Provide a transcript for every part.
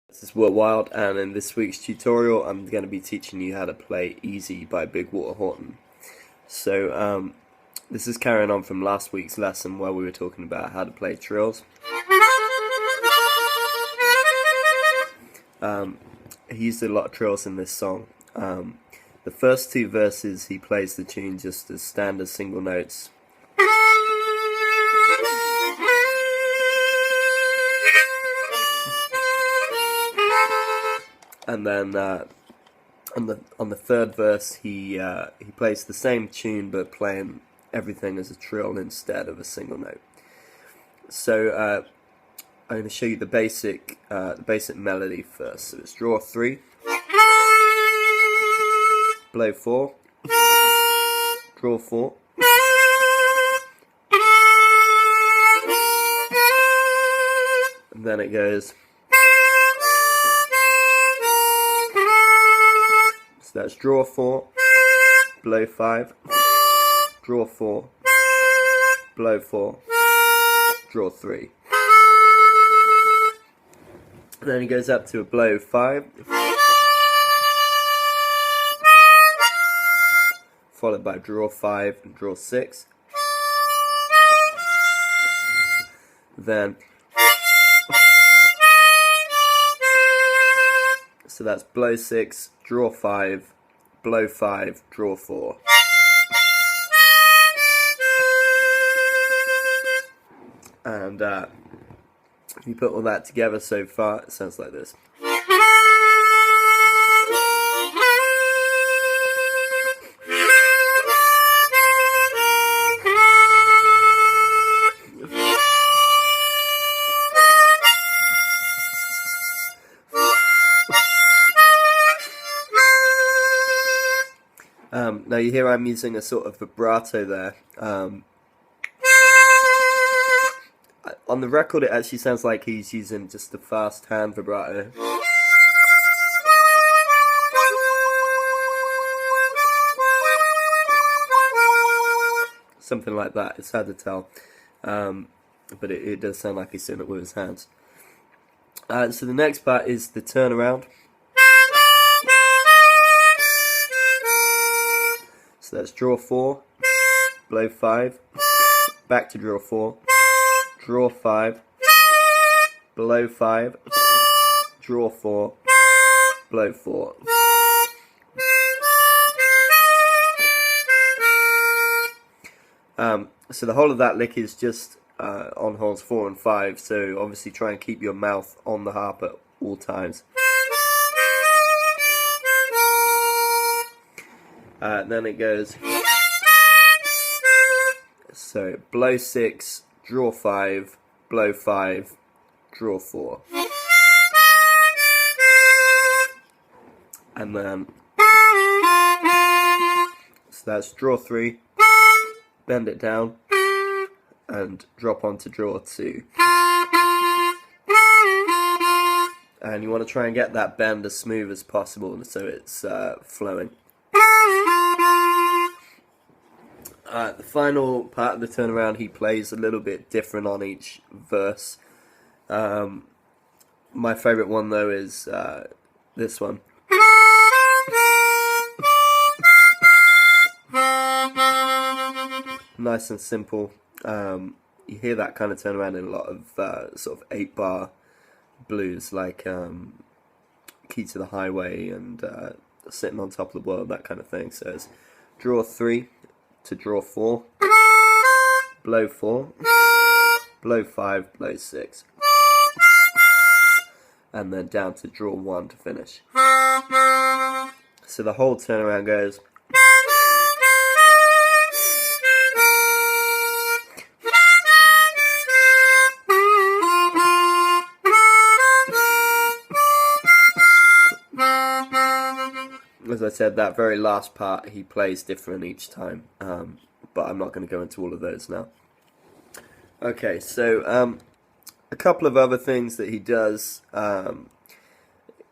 This is Wilde, and in this week's tutorial I'm going to be teaching you how to play Easy by Big Water Horton. So this is carrying on from last week's lesson where we were talking about how to play trills. He used a lot of trills in this song. The first two verses he plays the tune just as standard single notes. And then on the third verse he plays the same tune but playing everything as a trill instead of a single note. So I'm going to show you the basic melody first. So it's draw 3, blow 4, draw 4, and then it goes. So that's draw 4, blow 5, draw 4, blow 4, draw 3. And then he goes up to a blow 5, followed by draw 5 and draw 6. Then so that's blow 6, draw 5, blow 5, draw 4. And if you put all that together so far, it sounds like this. Now you hear I'm using a sort of vibrato there. On the record it actually sounds like he's using just a fast hand vibrato. Something like that, it's hard to tell. But it does sound like he's doing it with his hands. So the next part is the turnaround. So that's draw 4, blow 5, back to draw 4, draw 5, blow 5, draw 4, blow 4. So the whole of that lick is just on holes 4 and 5, so obviously try and keep your mouth on the harp at all times. Then it goes, so blow 6, draw 5, blow 5, draw 4. And then, so that's draw 3, bend it down, and drop onto draw 2. And you want to try and get that bend as smooth as possible so it's flowing. The final part of the turnaround he plays a little bit different on each verse. My favourite one though is this one. Nice and simple. You hear that kind of turnaround in a lot of sort of 8-bar blues like Key to the Highway and Sitting on Top of the World, that kind of thing. So it's draw 3 to draw 4, blow 4, blow 5, blow 6, and then down to draw 1 to finish. So the whole turnaround goes. As I said, that very last part he plays different each time, but I'm not going to go into all of those now. Okay, so a couple of other things that he does.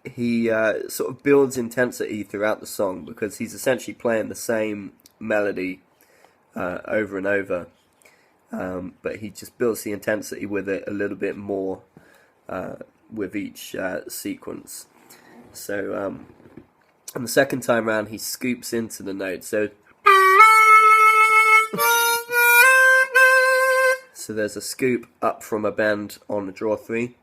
He sort of builds intensity throughout the song because he's essentially playing the same melody over and over. but he just builds the intensity with it a little bit more with each sequence. So and the second time round he scoops into the note. So there's a scoop up from a bend on the draw 3,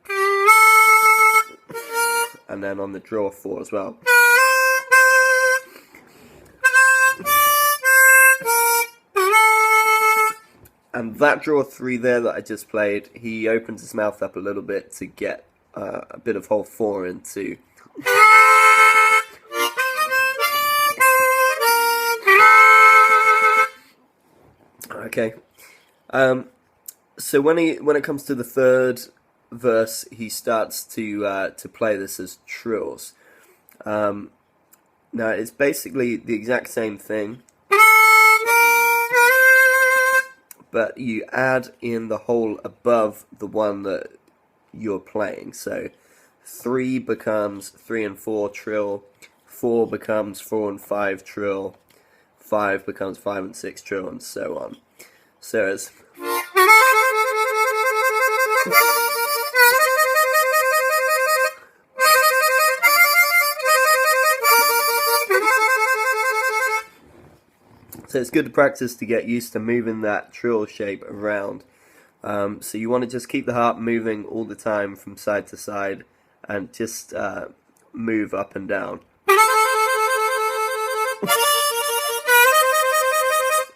and then on the draw 4 as well. And that draw 3 there that I just played, he opens his mouth up a little bit to get a bit of hole 4 into. Okay. So when it comes to the third verse, he starts to play this as trills. Now it's basically the exact same thing, but you add in the hole above the one that you're playing. So 3 becomes 3 and 4 trill, 4 becomes 4 and 5 trill, 5 becomes 5 and 6 trill, and so on. So it's good to practice to get used to moving that trill shape around. So you want to just keep the harp moving all the time from side to side, and just move up and down.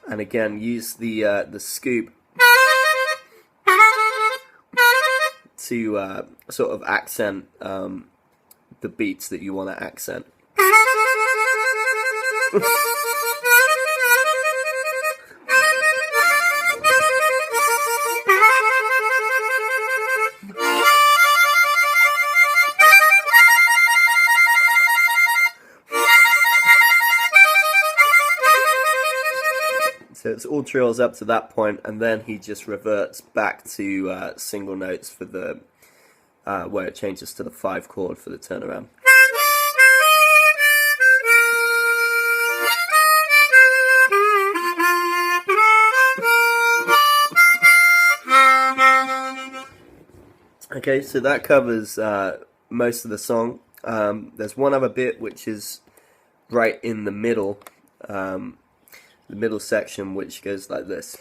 And again, use the scoop to sort of accent the beats that you want to accent. So it's all trills up to that point, and then he just reverts back to single notes for the where it changes to the 5 chord for the turnaround. Okay, so that covers most of the song. There's one other bit which is right in the middle section, which goes like this.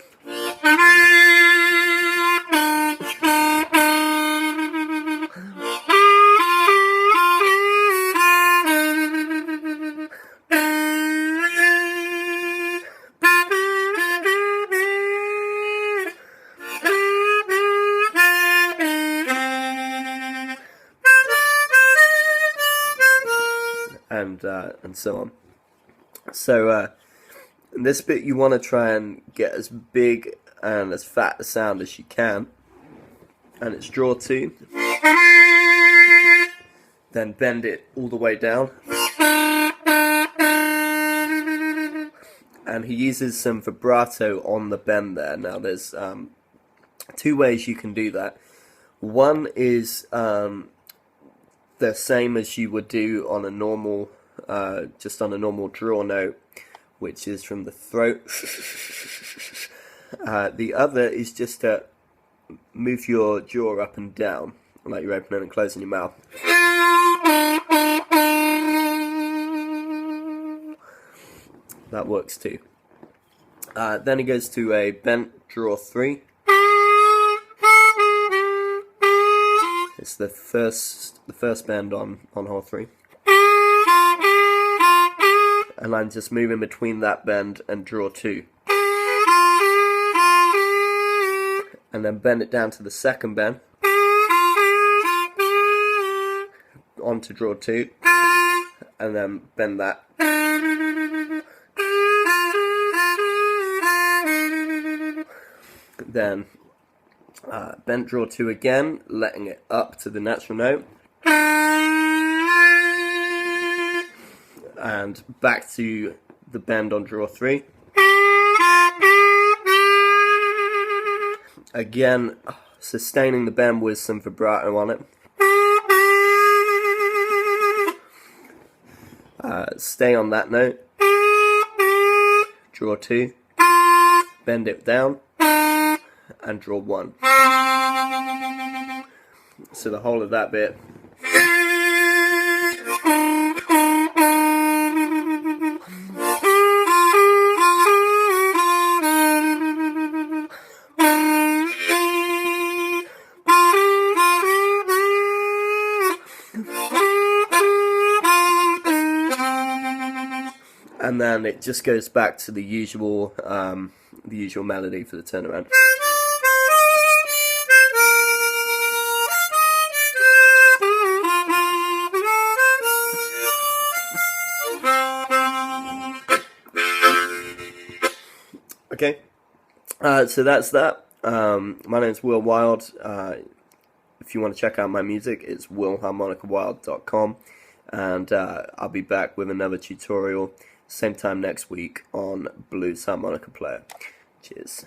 And so on. So in this bit you want to try and get as big and as fat a sound as you can, and it's draw 2, then bend it all the way down, and he uses some vibrato on the bend there. Now there's 2 ways you can do that. One is the same as you would do on a normal just on a normal draw note, which is from the throat. The other is just to move your jaw up and down, like you're opening and closing your mouth. That works too. Then he goes to a bent draw 3. It's the first bend on hole 3. And I'm just moving between that bend and draw 2. And then bend it down to the second bend, onto draw 2, and then bend that. Then bend draw 2 again, letting it up to the natural note. And back to the bend on draw 3. Again, sustaining the bend with some vibrato on it. Stay on that note. Draw 2. Bend it down. And draw 1. So the whole of that bit. And then it just goes back to the usual melody for the turnaround. Okay, so that's that. My name's Will Wilde. If you want to check out my music, it's willharmonicawilde.com. And I'll be back with another tutorial same time next week on Blues Harmonica Player. Cheers.